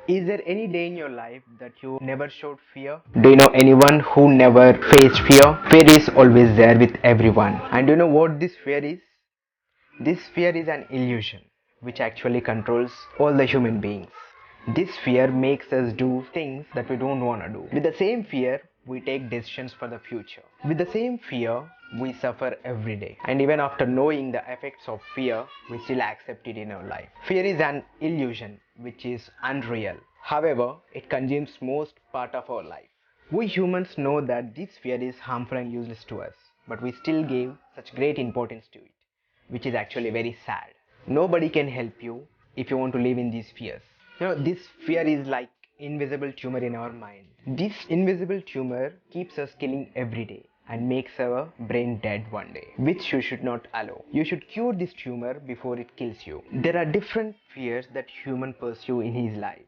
Is there any day in your life that you never showed fear? Do you know anyone who never faced fear? Fear is always there with everyone. And do you know what this fear is? This fear is an illusion which actually controls all the human beings. This fear makes us do things that we don't want to do. With the same fear, we take decisions for the future. With the same fear, we suffer every day. And even after knowing the effects of fear, we still accept it in our life. Fear is an illusion which is unreal. However, it consumes most part of our life. We humans know that this fear is harmful and useless to us, but we still give such great importance to it, which is actually very sad. Nobody can help you if you want to live in these fears. This fear is like invisible tumor in our mind. This invisible tumor keeps us killing every day and makes our brain dead one day, which you should not allow. You should cure this tumor before it kills you. There are different fears that human pursue in his life.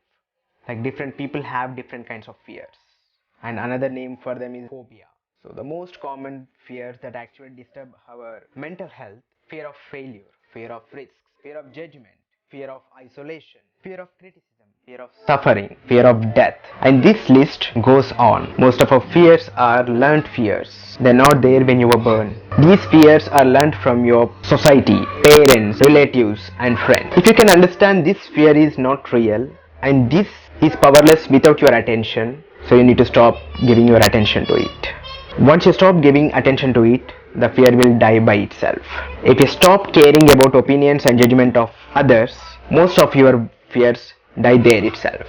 Like different people have different kinds of fears. And another name for them is phobia. So the most common fears that actually disturb our mental health: fear of failure, fear of risks, fear of judgment, fear of isolation, fear of criticism, fear of suffering, fear of death. And this list goes on. Most of our fears are learned fears. They're not there when you were born. These fears are learned from your society, parents, relatives, and friends. If you can understand this fear is not real and this is powerless without your attention, so you need to stop giving your attention to it. Once you stop giving attention to it, the fear will die by itself. If you stop caring about opinions and judgment of others, most of your fears die there itself.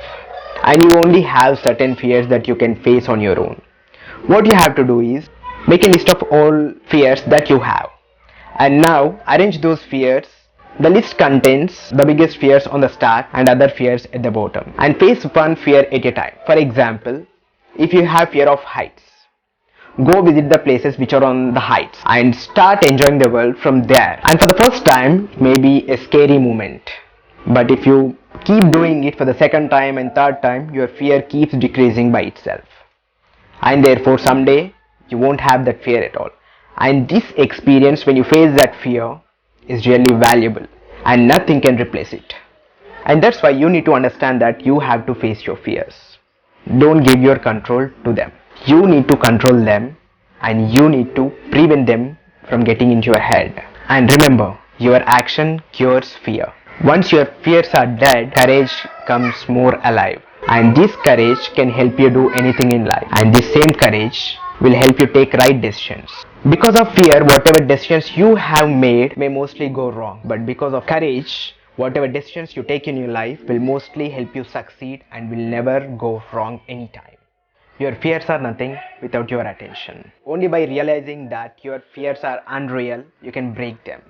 And you only have certain fears that you can face on your own. What you have to do is make a list of all fears that you have, and now arrange those fears. The list contains the biggest fears on the start and other fears at the bottom, and face one fear at a time. For example, if you have fear of heights, go visit the places which are on the heights and start enjoying the world from there. And for the first time, it may be a scary moment, but if you keep doing it for the second time and third time, your fear keeps decreasing by itself, and therefore someday you won't have that fear at all. And this experience, when you face that fear, is really valuable and nothing can replace it. And that's why you need to understand that you have to face your fears. Don't give your control to them. You need to control them, and you need to prevent them from getting into your head. And remember, your action cures fear. Once your fears are dead, courage comes more alive. And this courage can help you do anything in life. And this same courage will help you take right decisions. Because of fear, whatever decisions you have made may mostly go wrong. But because of courage, whatever decisions you take in your life will mostly help you succeed and will never go wrong anytime. Your fears are nothing without your attention. Only by realizing that your fears are unreal, you can break them.